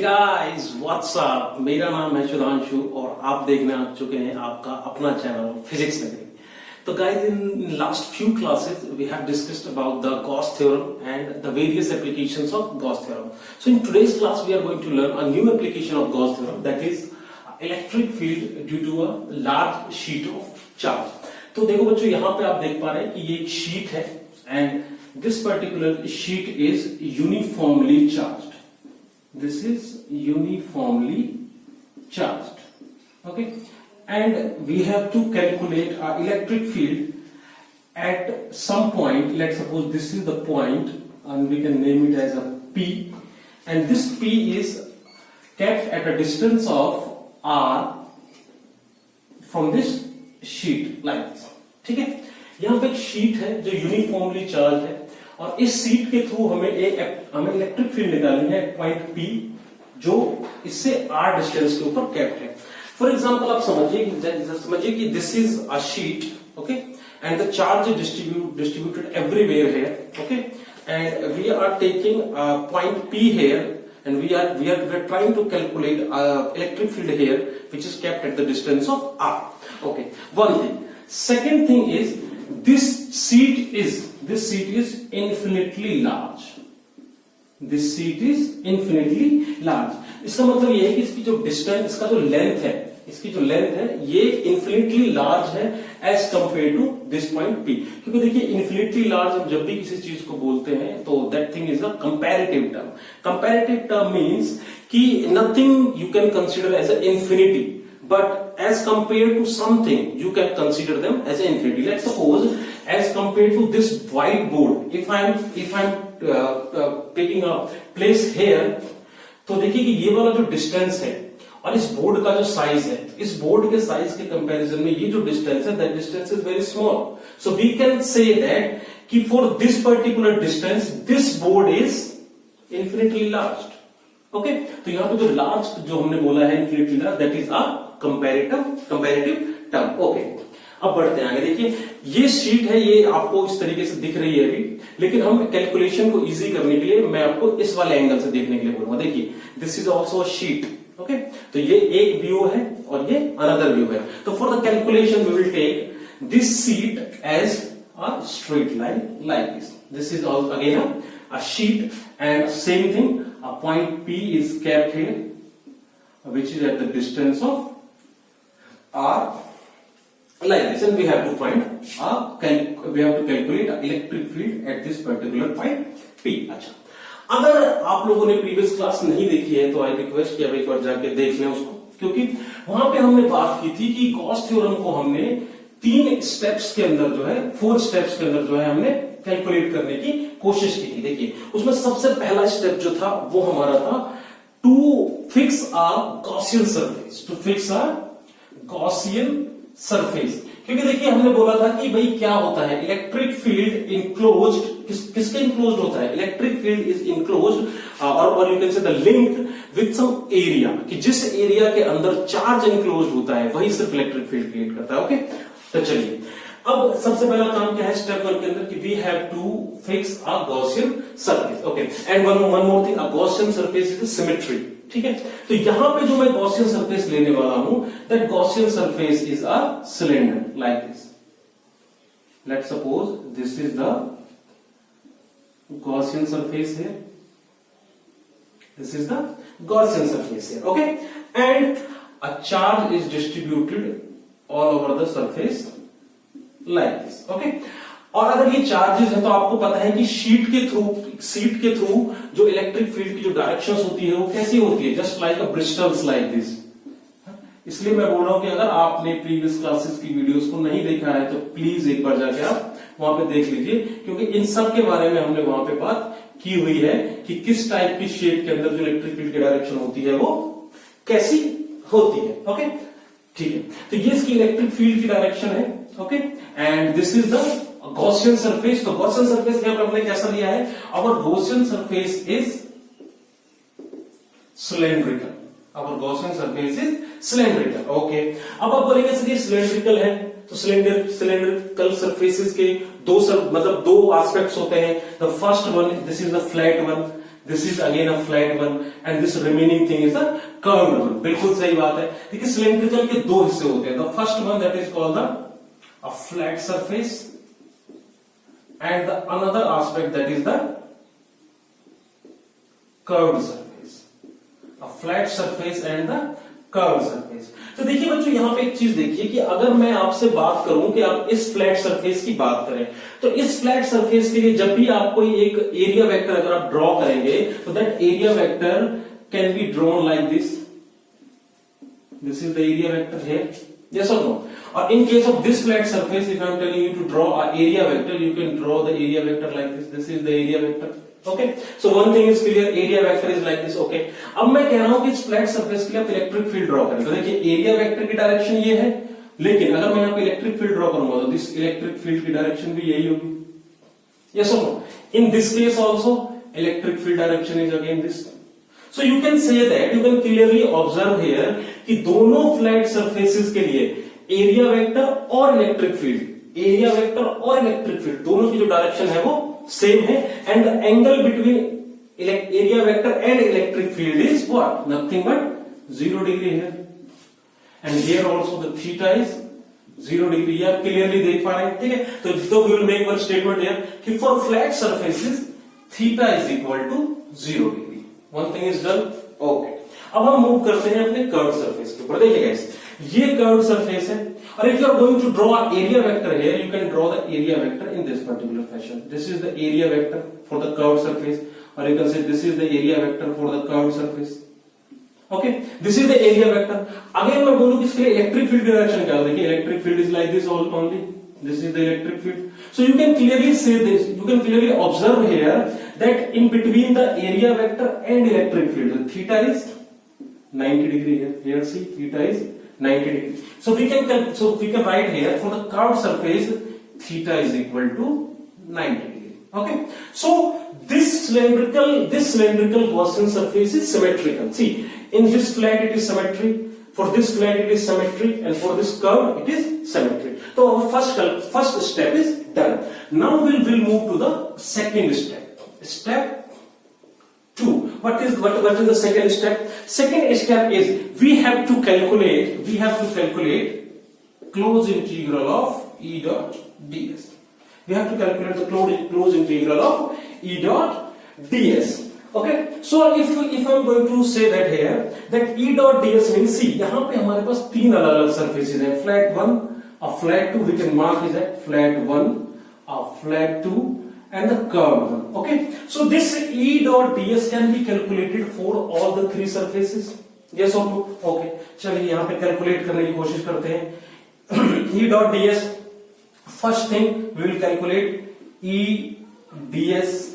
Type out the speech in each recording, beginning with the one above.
Guys what's up, मेरा नाम है सुधांशु और आप देखने आ चुके हैं आपका अपना चैनल फिजिक्स नगरी। तो guys in last few classes we have discussed about the Gauss theorem and the various applications of Gauss theorem. So in today's class we are going to learn a new application of Gauss theorem, that is electric field due to a large sheet of charge. तो देखो बच्चों, यहाँ पे आप देख पा रहे हैं कि ये एक शीट है and this particular sheet is uniformly charged. This is uniformly charged, okay, and we have to calculate our electric field at some point. Let's suppose this is the point and we can name it as a P, and this P is kept at a distance of R from this sheet like this. ठीक है, यहाँ पे एक sheet है जो uniformly charge है और इस सीट के थ्रू हमें इलेक्ट्रिक फील्ड निकालनी है पॉइंट पी जो इससे आर डिस्टेंस के ऊपर कैप्ट है। फॉर एग्जांपल आप समझिए कि this is a sheet, okay, and the charge is distributed everywhere here, okay, and we are taking point P here and we are trying to calculate electric field here which is kept at the distance of r. Okay, one thing. Second thing is this seat is infinitely large. This seat is infinitely large. इसका मतलब ये है कि इसकी जो distance, इसका जो length है, ये infinitely large है as compared to this point P. क्योंकि देखिए infinitely large हम जब भी किसी चीज को बोलते हैं तो that thing is a comparative term. Comparative term means कि nothing you can consider as an infinity, but as compared to something you can consider them as an infinity. Let's suppose as compared to this whiteboard, if I'm taking a place here, तो देखिए कि ये वाला जो distance है और इस board का जो साइज है, इस बोर्ड के साइज के कंपैरिजन में ये जो डिस्टेंस है, that distance is very small. So we can say that कि for this particular distance this board is infinitely large. Okay, तो यहाँ पे जो लार्ज जो हमने बोला है infinitely large, that is a comparative term. Okay, अब बढ़ते हैं आगे. देखिए ये शीट है, ये आपको इस तरीके से दिख रही है अभी, लेकिन हम कैलकुलेशन को इजी करने के लिए मैं आपको इस वाले एंगल से देखने के लिए बोलूंगा. देखिए this is also a sheet, okay, तो ये एक व्यू है और ये अनदर व्यू है. तो for the calculation we will take this sheet as a straight line like this. This is also again a sheet and same thing, a point P is kept here which is at the distance of R like this, and we have to calculate electric field at this particular point P. अच्छा, अगर आप लोगों ने previous class नहीं देखी है तो I request कि अब एक बार जाके देख लें उसको, क्योंकि वहां पे हमने बात की थी कि गॉस थ्योरम को हमने 4 स्टेप्स के अंदर जो है हमने कैलकुलेट करने की कोशिश की थी. देखिए उसमें सबसे पहला स्टेप जो था वो हमारा था to fix a Gaussian surface. क्योंकि देखिए हमने बोला था कि भाई क्या होता है इलेक्ट्रिक फील्ड इनक्लोज्ड, किसके इनक्लोज्ड होता है, इलेक्ट्रिक फील्ड इज इनक्लोज्ड और you can say the linked with some area, कि जिस एरिया के अंदर चार्ज इनक्लोज्ड होता है वही सिर्फ इलेक्ट्रिक फील्ड क्रिएट करता है. ओके, तो चलिए अब सबसे पहला काम क्या है स्टेप 1 के अंदर कि we have to fix a Gaussian surface. Okay, and one more thing, a Gaussian surface is symmetry. ठीक है, तो यहां पे जो मैं गॉसियन सरफेस लेने वाला हूं, that Gaussian surface is a cylinder like this. Let's suppose this is the Gaussian surface here, this is the Gaussian surface here. Okay, and a charge is distributed all over the surface like this. Okay, और अगर ये charges है तो आपको पता है कि sheet के थ्रू जो इलेक्ट्रिक फील्ड की जो डायरेक्शंस होती है वो कैसी होती है, just like a bristles like this. इसलिए मैं बोल रहा हूं कि अगर आपने प्रीवियस क्लासेस की वीडियोस को नहीं देखा है तो प्लीज एक बार जाके आप वहां पे देख लीजिए, क्योंकि इन सब के बारे में हमने वहां पे बात की हुई है कि किस टाइप की शेप के अंदर जो इलेक्ट्रिक फील्ड की डायरेक्शन होती है वो कैसी होती है. ओके, ठीक है, तो ये इसकी इलेक्ट्रिक फील्ड की डायरेक्शन है. Okay, and this is the Gaussian surface. तो गॉसियन सरफेस यहां पर हमने कैसा लिया है, our Gaussian surface is cylindrical. Okay, अब आप बोलेंगे सर ये सिलेंड्रिकल है, तो सिलेंड्रिकल सरफेसेस के दो एस्पेक्ट्स होते हैं. The first one, this is the flat one, this is again a flat one, and this remaining thing is a curved one. बिल्कुल सही बात है. देखिए सिलेंड्रिकल के दो हिस्से होते हैं. The first one that is called a flat surface, and the another aspect that is the curved surface. A flat surface and the curve surface. तो देखिए बच्चों यहां पे एक चीज देखिए कि अगर मैं आपसे बात करूं कि आप इस फ्लैट सरफेस की बात करें, तो इस फ्लैट सरफेस के लिए जब भी आप कोई एक एरिया वेक्टर अगर आप ड्रॉ करेंगे, तो that area vector can be drawn like this. This is the area vector here. Yes or no? Or in case of this flat surface, if I am telling you to draw an area vector, you can draw the area vector like this. This is the area vector. Okay? So one thing is clear, area vector is like this. Okay? अब मैं कह रहा हूं कि इस flat surface के लिए आप इलेक्ट्रिक फील्ड ड्रॉ करें. तो देखिए एरिया वेक्टर की डायरेक्शन ये है, लेकिन अगर मैं यहाँ पे इलेक्ट्रिक फील्ड ड्रॉ करूंगा तो दिस इलेक्ट्रिक फील्ड की डायरेक्शन भी यही होगी. Yes or no? In this case also, electric field direction is again this. So you can say that, you can clearly observe here कि दोनों फ्लैट सरफेसेस के लिए एरिया वेक्टर और electric field, area vector और electric field दोनों की जो direction है वो सेम है, and the angle between area vector and electric field is what? Nothing but 0 degree है. And here also the theta is 0 degree. ये आप क्लियरली देख पा रहे हैं. ठीक है, तो we will make one statement here कि for flat surfaces theta is equal to 0 degree. One thing is done. Okay, अब हम मूव करते हैं अपने कर्व सरफेस के ऊपर. देखिए गाइस, ये कर्व सरफेस है, और if you are going to draw a area vector here, you can draw the area vector in this particular fashion. This is the area vector for the curve surface, और you can say this is the area vector for the curve surface. Okay, this is the area vector. Again मैं बोलूं कि इसके लिए electric field की direction क्या है? देखिए electric field is like this only. This is the electric field. So you can clearly say this, you can clearly observe here that in between the area vector and electric field, the theta is 90 degree here. Here see, theta is 90 degree. So we can write here for the curved surface, theta is equal to 90 degree. Okay. So this cylindrical Gaussian surface is symmetrical. See, in this flat it is symmetry. For this flat it is symmetry, and for this curve it is symmetry. So our first step is done. Now we'll move to the second step. Step 2. What is the second step? Second step is we have to calculate closed integral of E dot ds. We have to calculate the closed integral of E dot ds. Okay, so if I'm going to say that here that E dot ds means, see यहाँ पे हमारे पास तीन अलग अलग surfaces हैं. flat 1, a flat 2, we can mark is that flat 1, a flat 2, and the curved one. Okay, so this E dot ds can be calculated for all the three surfaces. Yes or no? Okay, चलिए यहाँ पे calculate करने की कोशिश करते हैं. E dot ds, first thing we will calculate E ds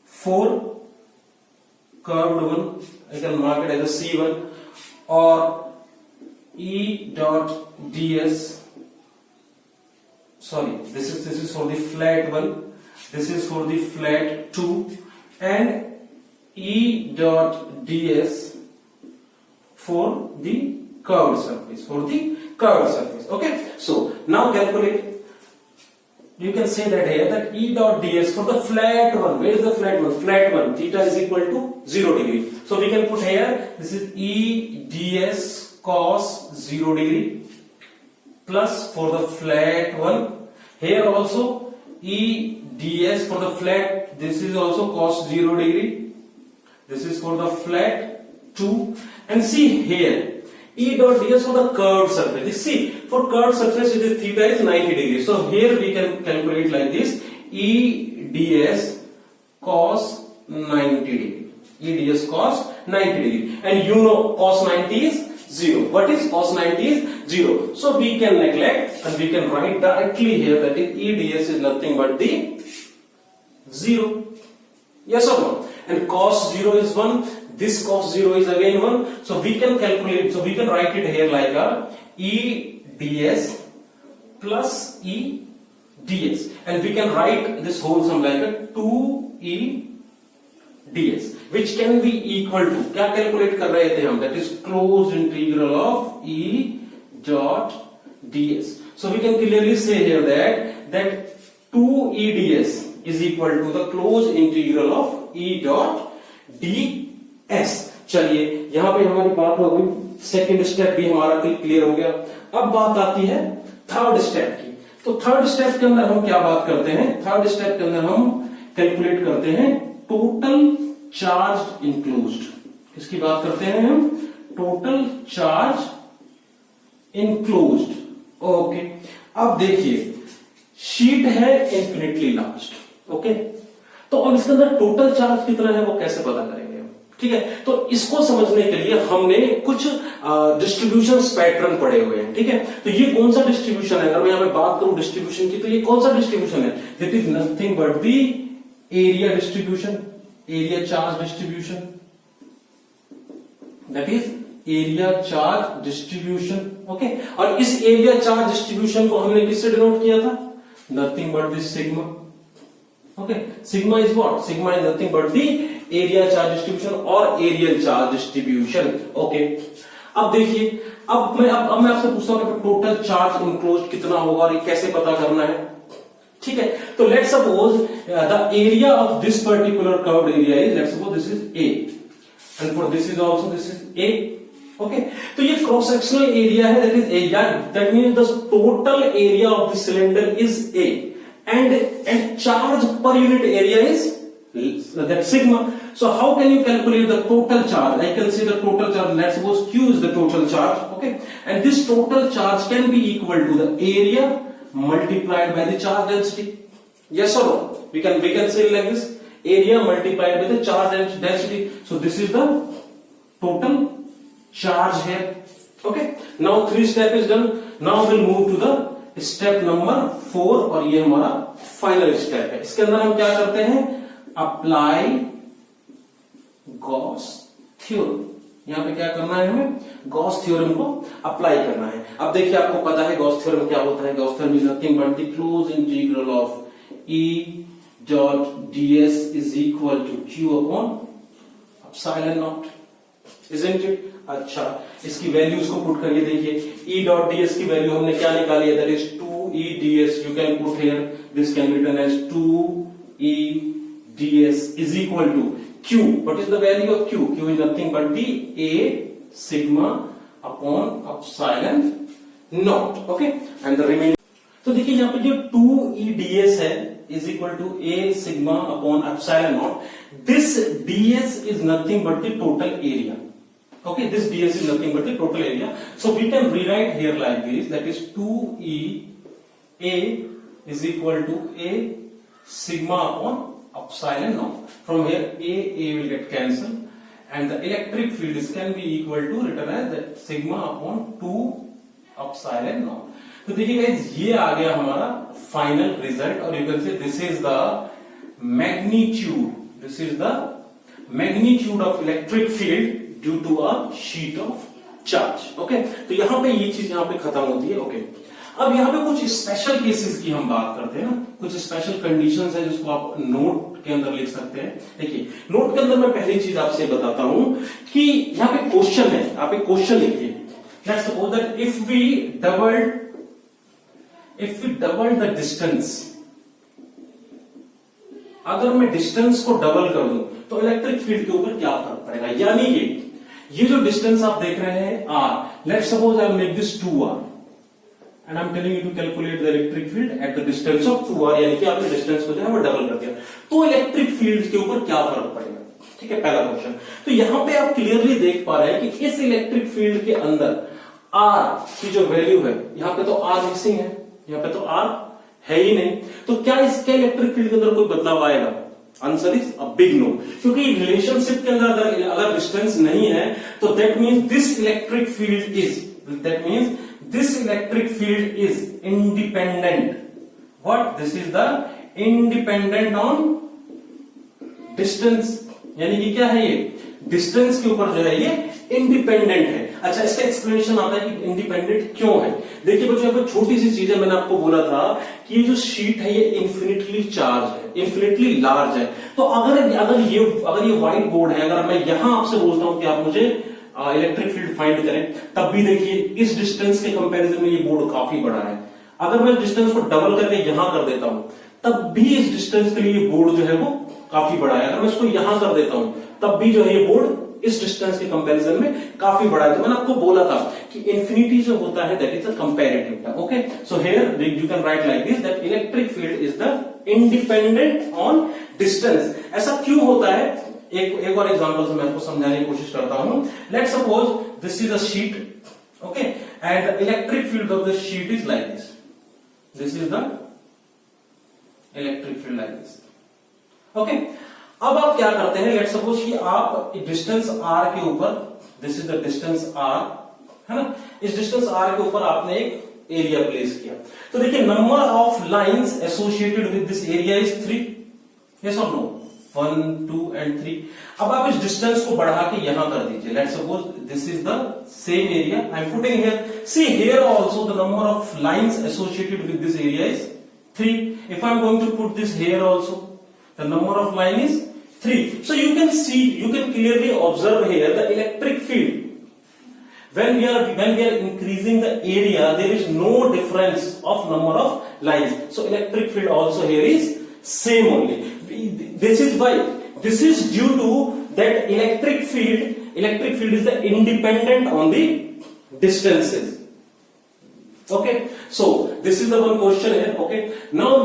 for curved one. I can mark it as a C1, or E dot ds. Sorry, this is for the flat one. This is for the flat 2, and E dot ds for the curved surface. Okay, so now calculate. You can say that here that E dot ds for the flat one. Where is the flat one? Flat one. Theta is equal to 0 degree. So we can put here, this is E ds cos 0 degree plus for the flat one. Here also E ds for the flat. This is also cos 0 degree. This is for the flat 2. And see here, E dot ds for the curved surface. See, for curved surface it is theta is 90 degree. So here we can calculate like this: E ds cos 90 degree. E ds cos 90 degree. And you know cos 90 is 0. What is cos 90 is 0. So we can neglect and we can write directly here that E ds is nothing but the 0. Yes or no? And cos 0 is 1. This cos 0 is again 1. So we can calculate, so we can write it here like a E ds plus E ds, and we can write this whole sum like a 2E ds, which can be equal to, क्या calculate कर रहे थे हम, that is closed integral of E dot ds. So we can clearly say here that 2E ds is equal to the closed integral of E dot D S. चलिए यहां पे हमारी बात हो गई, सेकेंड स्टेप भी हमारा क्लियर हो गया। अब बात आती है थर्ड स्टेप की। तो थर्ड स्टेप के अंदर हम क्या बात करते हैं? थर्ड स्टेप के अंदर हम कैलकुलेट करते हैं टोटल चार्ज इंक्लोज्ड। किसकी बात करते हैं हम? Total charge enclosed. ओके, अब देखिए शीट है इंफिनिटली लार्ज। ओके, तो अब इसके अंदर टोटल चार्ज कितना है वो कैसे पता करेंगे? ठीक है, तो इसको समझने के लिए हमने कुछ डिस्ट्रीब्यूशन पैटर्न पढ़े हुए हैं। ठीक है, तो ये कौन सा डिस्ट्रीब्यूशन है? अगर मैं यहां पे बात करूं डिस्ट्रीब्यूशन की, तो ये कौन सा डिस्ट्रीब्यूशन है? That is nothing but the area distribution, area charge distribution. That is area charge distribution. Okay, और इस एरिया चार्ज डिस्ट्रीब्यूशन को हमने किससे डिनोट किया था? Nothing but this sigma. Okay, sigma is what? Sigma is nothing but the area charge distribution और areal charge distribution. Okay, अब देखिए, अब मैं आपसे पूछता हूं कि टोटल चार्ज इंक्लोज्ड कितना होगा और ये कैसे पता करना है? ठीक है, तो let suppose the area of this particular curved area is, late suppose this is A and for this is also this is a. Okay, तो ये क्रॉस सेक्शनल एरिया है, that is a, that means the total area of the cylinder is a and charge per unit area is that sigma. So how can you calculate the total charge? I can say the total charge, let's suppose Q is the total charge. Okay, and this total charge can be equal to the area multiplied by the charge density. Yes or no? We can say like this, area multiplied by the charge density. So this is the total charge here. Okay, now 3 step is done. Now we'll move to the step number 4 और ये हमारा final step है। इसके अंदर हम क्या करते हैं? Apply Gauss theorem. यहां पे क्या करना है? हमें गॉस थ्योरम को अप्लाई करना है। अब देखिए, आपको पता है गॉस थ्योरम क्या होता है? Gauss theorem is nothing but the close integral of E dot ds is equal to Q upon epsilon naught, isn't it? अच्छा, इसकी वैल्यूज को पुट करिए। देखिए, E डॉट ds की वैल्यू हमने क्या निकाली है? That is 2E ds। You can put here, this can be written as 2E ds is equal to Q। What is the value of Q? Q is nothing but the A sigma upon epsilon naught. Okay, and the remaining. तो देखिए यहां पे जो 2E ds है is equal to A sigma upon epsilon naught. This ds is nothing but the total area. Okay, this ds is nothing but the total area. So we can rewrite here like this, that is 2E A is equal to A sigma upon epsilon naught. From here A will get cancelled and the electric field is can be equal to written as that sigma upon 2 epsilon naught. तो देखिए guys, ये आ गया हमारा final result और you can say this is the magnitude of electric field due to a sheet of charge. Okay, तो यहां पे ये चीज यहां पे खत्म होती है। ओके, अब यहां पे कुछ स्पेशल केसेस की हम बात करते हैं ना, कुछ स्पेशल कंडीशंस है जिसको आप नोट के अंदर लिख सकते हैं। देखिए, नोट के अंदर मैं पहली चीज आपसे बताता हूं कि यहां पे क्वेश्चन है, आप एक क्वेश्चन लिखिए। Let's suppose that if we double the distance, अगर मैं डिस्टेंस को डबल कर दूं तो इलेक्ट्रिक फील्ड के ऊपर क्या फर्क पड़ेगा? यानी कि ये जो डिस्टेंस आप देख रहे हैं r, let's suppose I make this 2r and I am telling you to calculate the electric field at the distance of 2r, यानी कि आपने डिस्टेंस को जो है वो डबल कर दिया, तो इलेक्ट्रिक फील्ड के ऊपर क्या फर्क पड़ेगा? ठीक है, पहला क्वेश्चन। तो यहां पे आप क्लियरली देख पा रहे हैं कि इस इलेक्ट्रिक फील्ड के अंदर r की जो वैल्यू है, यहां पे तो r मिसिंग है, यहां पे तो r है ही नहीं, तो क्या इसके इलेक्ट्रिक फील्ड के अंदर कोई बदलाव आएगा? Answer is a big no, क्योंकि रिलेशनशिप के अंदर अगर डिस्टेंस नहीं है तो that means this electric field is independent. What? This is the independent on distance, यानी कि क्या है? ये डिस्टेंस के ऊपर जो है ये इंडिपेंडेंट है। अच्छा, इसका एक्सप्लेनेशन आता है कि इंडिपेंडेंट क्यों है। देखिए बच्चों, यहाँ पर छोटी सी चीज है, मैंने आपको बोला था कि ये जो शीट है ये इन्फिनिटली चार्ज है, इन्फिनिटली लार्ज है। तो अगर ये व्हाइट बोर्ड है, अगर मैं यहां आपसे बोलता हूं कि आप मुझे इलेक्ट्रिक फील्ड फाइंड करें, तब भी देखिए इस डिस्टेंस के कंपैरिजन में ये बोर्ड काफी बड़ा है। अगर मैं डिस्टेंस को डबल करके यहां कर देता हूं, तब भी इस डिस्टेंस के लिए बोर्ड जो है वो काफी बड़ा है। अगर मैं इसको यहां कर देता हूं तब भी जो है ये बोर्ड इस डिस्टेंस के कंपैरिजन में काफी बड़ा है। तो मैंने आपको बोला था कि इंफिनिटी जो होता है that is a comparative term. Okay, so here you can write like this that electric field is the independent on distance. ऐसा क्यों होता है? एक और एग्जांपल से मैं आपको समझाने की कोशिश करता हूं। Late suppose this is a sheet, okay, and electric field of the sheet is like this. This is the electric field like this. Okay, अब आप क्या करते हैं? लेट सपोज कि आप डिस्टेंस r के ऊपर, this is the distance r, है ना, इस डिस्टेंस r के ऊपर आपने एक एरिया प्लेस किया। तो देखिए number of lines associated with this area is 3, yes और नो? 1, 2 and 3। अब आप इस डिस्टेंस को बढ़ा के यहां कर दीजिए। Let suppose this is the same area I am putting here. See here also the number of lines associated with this area is 3। If I am going to put this here also the number of line is 3। So you can see, you can clearly observe here the electric field. When we are increasing the area, there is no difference of number of lines. So electric field also here is same only. This is why. This is due to that electric field. Electric field is the independent on the distances. Okay. So this is the one question here. Okay. Now.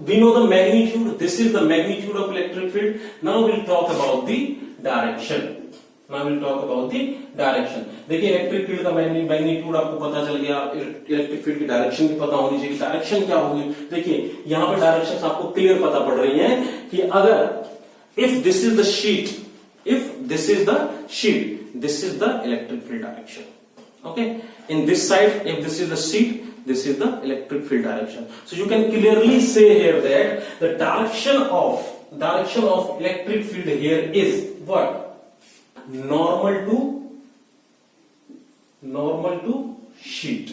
We know the magnitude. This is the magnitude of electric field. Now we'll talk about the direction. देखिए electric field का magnitude आपको पता चल गया, electric field की direction भी पता होनी चाहिए। डायरेक्शन क्या होगी? देखिए यहां पे डायरेक्शन आपको क्लियर पता पड़ रही है कि अगर if this is the sheet, this is the electric field direction. Okay, in this side, if this is the sheet, this is the electric field direction. So you can clearly say here that the direction of electric field here is what? Normal to sheet.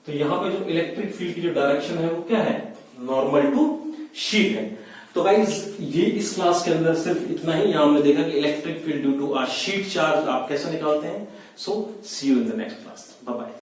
तो यहां पे जो electric field की जो direction है वो क्या है? नॉर्मल टू शीट है। तो गाइस ये इस क्लास के अंदर सिर्फ इतना ही। यहां हमने देखा कि electric field due to a sheet charge आप कैसे निकालते हैं। So see you in the next class. Bye bye.